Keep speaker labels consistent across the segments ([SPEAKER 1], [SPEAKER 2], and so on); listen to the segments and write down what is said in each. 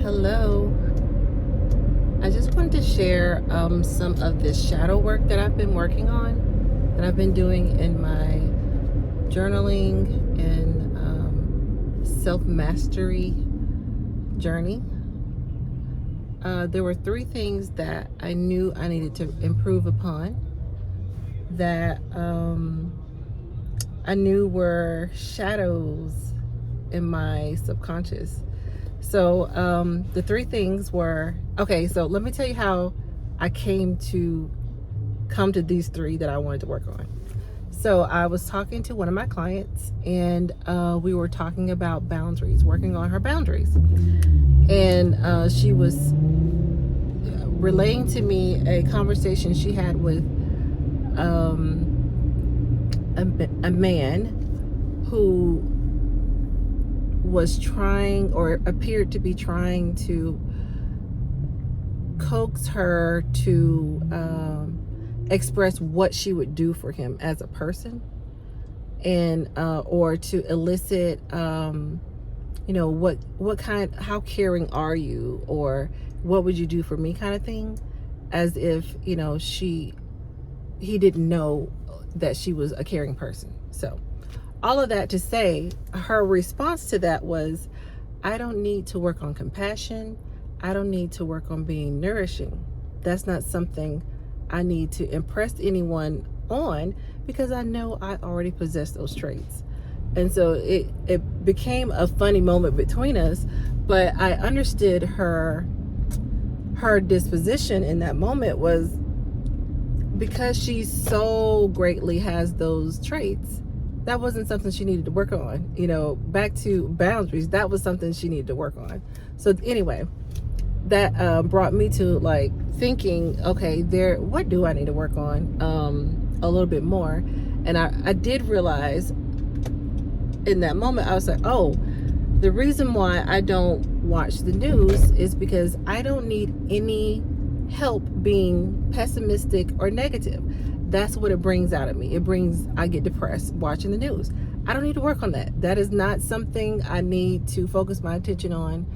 [SPEAKER 1] Hello. I just wanted to share some of this shadow work that I've been working on, that I've been doing in my journaling and self-mastery journey. There were three things that I knew I needed to improve upon that I knew were shadows in my subconscious. So the three things were, okay, so let me tell you how I come to these three that I wanted to work on. So I was talking to one of my clients, and we were talking about boundaries, working on her boundaries. And she was relaying to me a conversation she had with a man who was trying, or appeared to be trying, to coax her to express what she would do for him as a person, and or to elicit what kind, how caring are you, or what would you do for me, kind of thing, as if he didn't know that she was a caring person. So all of that to say, her response to that was, I don't need to work on compassion. I don't need to work on being nourishing. That's not something I need to impress anyone on, because I know I already possess those traits. And so it became a funny moment between us, but I understood her disposition in that moment was because she so greatly has those traits. That wasn't something she needed to work on. Back to boundaries, that was something she needed to work on. So anyway, that brought me to thinking, okay, what do I need to work on a little bit more? And I did realize in that moment, I was like, oh, the reason why I don't watch the news is because I don't need any help being pessimistic or negative. That's what it brings out of me. I get depressed watching the news. I don't need to work on that. That is not something I need to focus my attention on.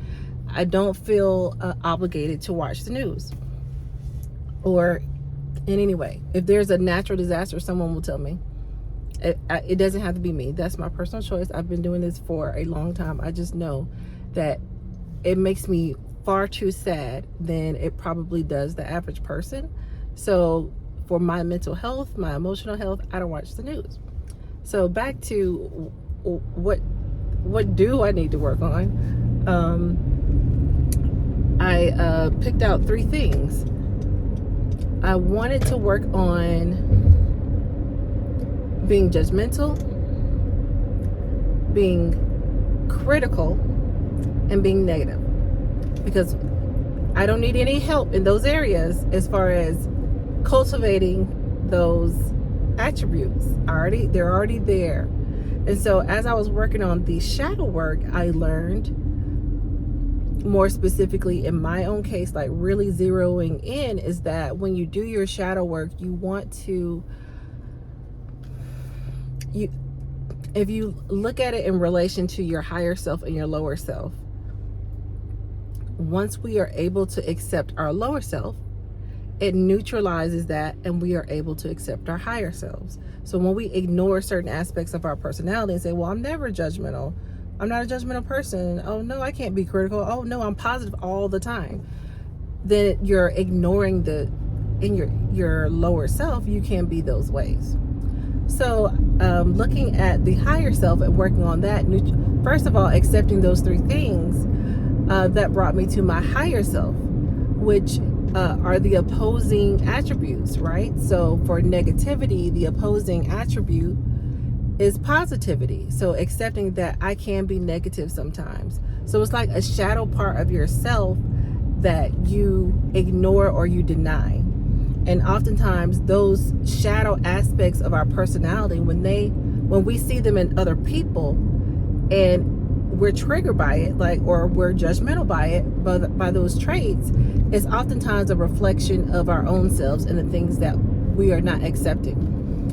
[SPEAKER 1] I don't feel obligated to watch the news. Or in any way, if there's a natural disaster, someone will tell me. It doesn't have to be me. That's my personal choice. I've been doing this for a long time. I just know that it makes me far too sad than it probably does the average person. So for my mental health, my emotional health, I don't watch the news. So back to what do I need to work on? I picked out three things. I wanted to work on being judgmental, being critical, and being negative, because I don't need any help in those areas as far as cultivating those attributes. They're already there. And so as I was working on the shadow work, I learned more specifically in my own case, really zeroing in, is that when you do your shadow work, you want to, if you look at it in relation to your higher self and your lower self, once we are able to accept our lower self, it neutralizes that, and we are able to accept our higher selves. So when we ignore certain aspects of our personality and say, well, I'm never judgmental, I'm not a judgmental person, oh no, I can't be critical, oh no, I'm positive all the time, then you're ignoring in your lower self, you can be those ways. So looking at the higher self and working on that, first of all, accepting those three things, that brought me to my higher self, which are the opposing attributes, right? So for negativity, the opposing attribute is positivity. So accepting that I can be negative sometimes. So it's like a shadow part of yourself that you ignore or you deny. And oftentimes those shadow aspects of our personality, when we see them in other people and we're triggered by it, or we're judgmental by it, by those traits, is oftentimes a reflection of our own selves and the things that we are not accepting.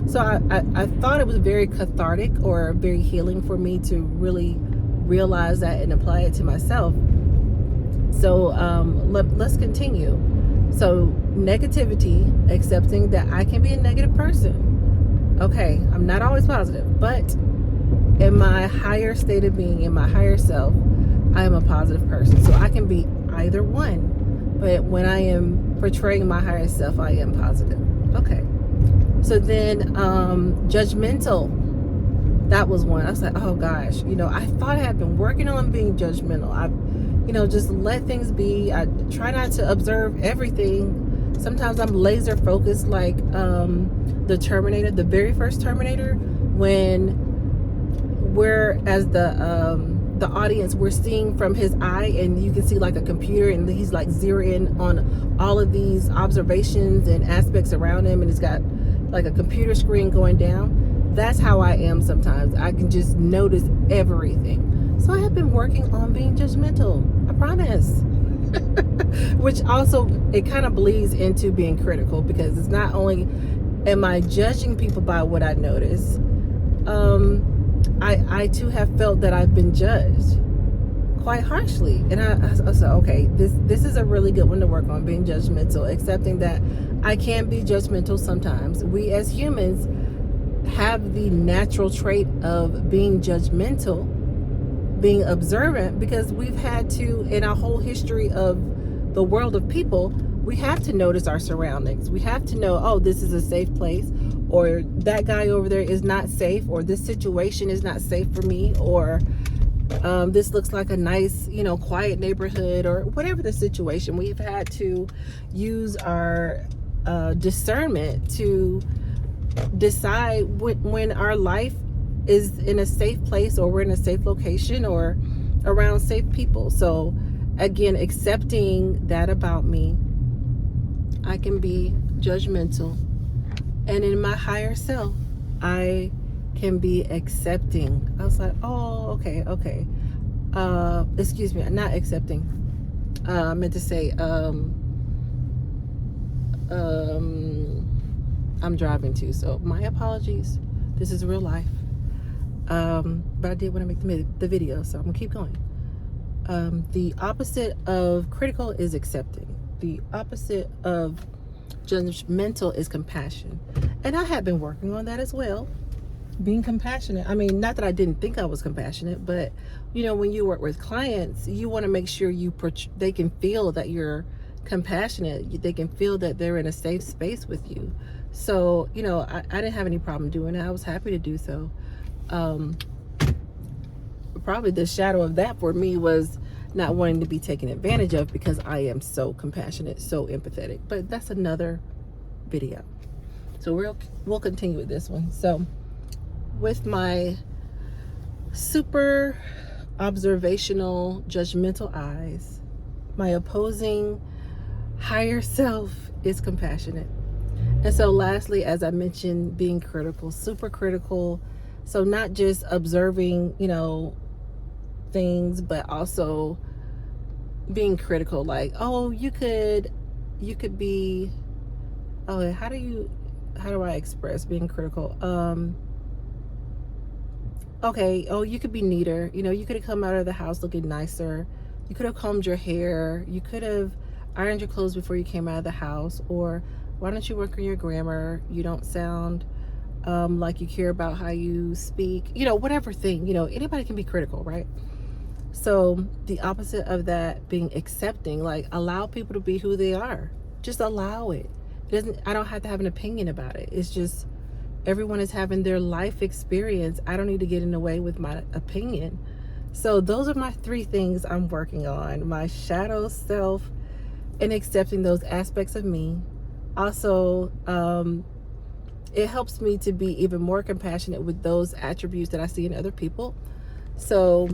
[SPEAKER 1] So I thought it was very cathartic or very healing for me to really realize that and apply it to myself. So let's continue. So negativity, accepting that I can be a negative person. Okay, I'm not always positive, but in my higher state of being, in my higher self, I am a positive person. So I can be either one. But when I am portraying my higher self, I am positive. Okay. So then judgmental. That was one. I was like, oh gosh, I thought I had been working on being judgmental. I just let things be. I try not to observe everything. Sometimes I'm laser focused, like the Terminator, the very first Terminator, when we're, as the audience, we're seeing from his eye, and you can see like a computer, and he's like zeroing on all of these observations and aspects around him, and he's got like a computer screen going down. That's how I am sometimes. I can just notice everything. So I have been working on being judgmental, I promise. Which also, it kind of bleeds into being critical, because it's not only am I judging people by what I notice, I too have felt that I've been judged quite harshly. And I said, okay, this is a really good one to work on, being judgmental, accepting that I can be judgmental sometimes. We as humans have the natural trait of being judgmental, being observant, because we've had to, in our whole history of the world of people, we have to notice our surroundings. We have to know, oh, this is a safe place, or that guy over there is not safe, or this situation is not safe for me, or this looks like a nice, quiet neighborhood, or whatever the situation. We've had to use our discernment to decide when our life is in a safe place, or we're in a safe location, or around safe people. So again, accepting that about me, I can be judgmental, and in my higher self, I can be accepting. I was like, oh, okay. Excuse me, not accepting. I meant to say, I'm driving too, so my apologies. This is real life. But I did want to make the video, so I'm gonna keep going. The opposite of critical is accepting. The opposite of judgmental is compassion. And I have been working on that as well. Being compassionate. I mean, not that I didn't think I was compassionate, but when you work with clients, you want to make sure they can feel that you're compassionate. They can feel that they're in a safe space with you. So, I didn't have any problem doing it. I was happy to do so. Probably the shadow of that for me was not wanting to be taken advantage of, because I am so compassionate, so empathetic. But that's another video. So we'll continue with this one. So with my super observational, judgmental eyes, my opposing higher self is compassionate. And so lastly, as I mentioned, being critical, super critical. So not just observing, things, but also being critical. Like, oh, you could be, oh, how do I express being critical? Okay, oh, you could be neater. You could have come out of the house looking nicer. You could have combed your hair. You could have ironed your clothes before you came out of the house. Or why don't you work on your grammar? You don't sound like you care about how you speak. Whatever thing. Anybody can be critical, right? So the opposite of that being accepting, like allow people to be who they are. Just allow it. I don't have to have an opinion about it. It's just everyone is having their life experience. I don't need to get in the way with my opinion. So those are my 3 things I'm working on: my shadow self, and accepting those aspects of me. Also, it helps me to be even more compassionate with those attributes that I see in other people. So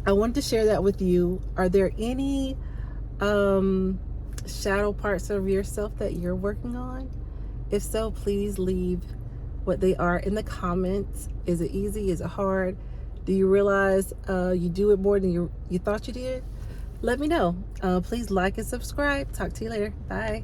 [SPEAKER 1] I wanted to share that with you. Are there any shadow parts of yourself that you're working on? If so, please leave what they are in the comments. Is it easy? Is it hard? Do you realize you do it more than you thought you did? Let me know. Please like and subscribe. Talk to you later. Bye.